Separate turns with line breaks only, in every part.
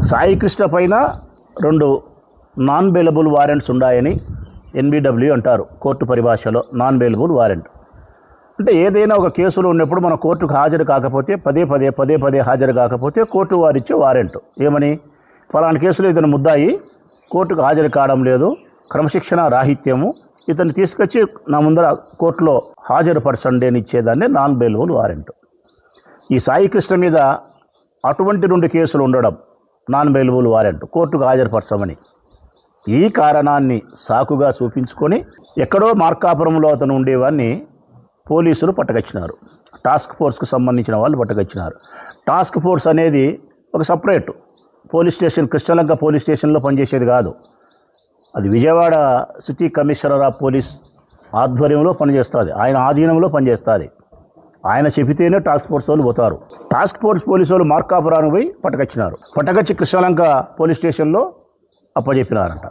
సాయి కృష్ణ పైన 2 non bailable warrants ఉన్నాయని NBW అంటారు. కోర్టు పరిభాషలో నాన్ బెయిలబుల్ వారెంట్ అంటే ఏదైనా ఒక కేసులో ఉన్నప్పుడు మన కోర్టుకు హాజరు కాకపోతే పదే హాజరు కాకపోతే కోర్టు వారిచ్చే వారెంట్ ఏమని, ఫలానా కేసులో ఇతను ముద్దాయి కోర్టుకు హాజరు కావడం లేదు, క్రమశిక్షణ రాహిత్యము, ఇతన్ని తీసుకొచ్చి నా ముందర కోర్టులో హాజరుపరచండి అని ఇచ్చేదాన్ని నాన్ బెయిలబుల్ వారెంట్. ఈ సాయి కృష్ణ మీద అటువంటి 2 కేసులు ఉండడం నాన్ బెయిలబుల్ వారెంట్, కోర్టుకు హాజరుపరచమని. ఈ కారణాన్ని సాకుగా చూపించుకొని ఎక్కడో మార్కాపురంలో అతను ఉండేవాడిని పోలీసులు పట్టుకొచ్చినారు. టాస్క్ ఫోర్స్కు సంబంధించిన వాళ్ళు పట్టుకొచ్చినారు. టాస్క్ ఫోర్స్ అనేది ఒక separate police station, Krishnalanka police స్టేషన్లో పనిచేసేది కాదు. అది Vijayawada city commissioner of police ఆధ్వర్యంలో పనిచేస్తుంది, ఆయన ఆధీనంలో పనిచేస్తుంది. ఆయన చెబితేనే టాస్క్ ఫోర్స్ వాళ్ళు పోతారు. టాస్క్ ఫోర్స్ పోలీసు వాళ్ళు మార్కాపురానికి పోయి పట్టుకొచ్చినారు. పట్టుకొచ్చి కృష్ణలంక పోలీస్ స్టేషన్లో అప్పచెప్పినారంట.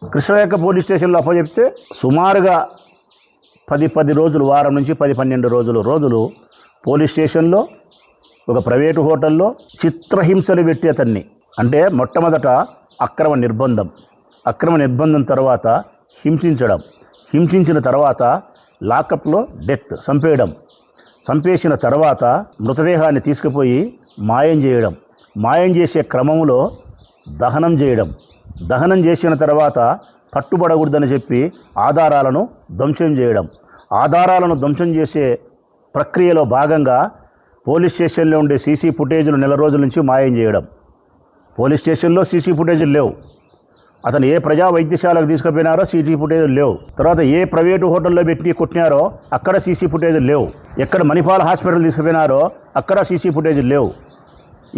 కృష్ణలంక పోలీస్ స్టేషన్లో అప్పచెప్తే సుమారుగా 10 రోజులు, వారం నుంచి 10-12 రోజులు పోలీస్ స్టేషన్లో ఒక ప్రైవేటు హోటల్లో చిత్రహింసలు పెట్టి అతన్ని, అంటే మొట్టమొదట అక్రమ నిర్బంధం తర్వాత హింసించిన తర్వాత లాకప్లో డెత్, చంపేసిన తర్వాత మృతదేహాన్ని తీసుకుపోయి మాయం చేసే క్రమంలో దహనం చేసిన తర్వాత పట్టుబడకూడదని చెప్పి ఆధారాలను ధ్వంసం చేసే ప్రక్రియలో భాగంగా పోలీస్ స్టేషన్లో ఉండే సీసీ ఫుటేజీలు నెల రోజుల నుంచి మాయం చేయడం. పోలీస్ స్టేషన్లో సీసీ ఫుటేజీలు లేవు. అతను ఏ ప్రజా వైద్యశాలకు తీసుకుపోయినారో సీసీ ఫుటేజీలు లేవు. తర్వాత ఏ ప్రైవేటు హోటల్లో పెట్టి కొట్టినారో అక్కడ సీసీ ఫుటేజీలు లేవు. ఎక్కడ మణిపాల్ హాస్పిటల్ తీసుకుపోయినారో అక్కడ సీసీ ఫుటేజీలు లేవు.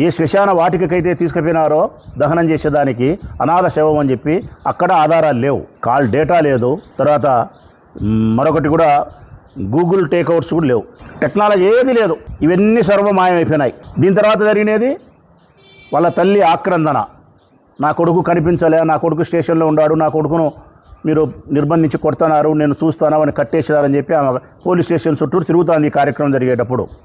ఏ శ్మశాన వాటికైతే తీసుకుపోయినారో దహనం చేసేదానికి అనాథ శవం అని చెప్పి అక్కడ ఆధారాలు లేవు, కాల్ డేటా లేదు. తర్వాత మరొకటి కూడా గూగుల్ టేక్అవుట్స్ కూడా లేవు, టెక్నాలజీ ఏది లేదు. ఇవన్నీ సర్వమాయమైపోయినాయి. దీని తర్వాత జరిగినది వాళ్ళ తల్లి ఆక్రందన. నా కొడుకు కనిపించలే, నా కొడుకు స్టేషన్లో ఉన్నాడు, నా కొడుకును మీరు నిర్బంధించి కొడుతున్నారు, నేను చూస్తాను అని కట్టేసినారని చెప్పి ఆమె పోలీస్ స్టేషన్ చుట్టూ తిరుగుతుంది ఈ కార్యక్రమం జరిగేటప్పుడు.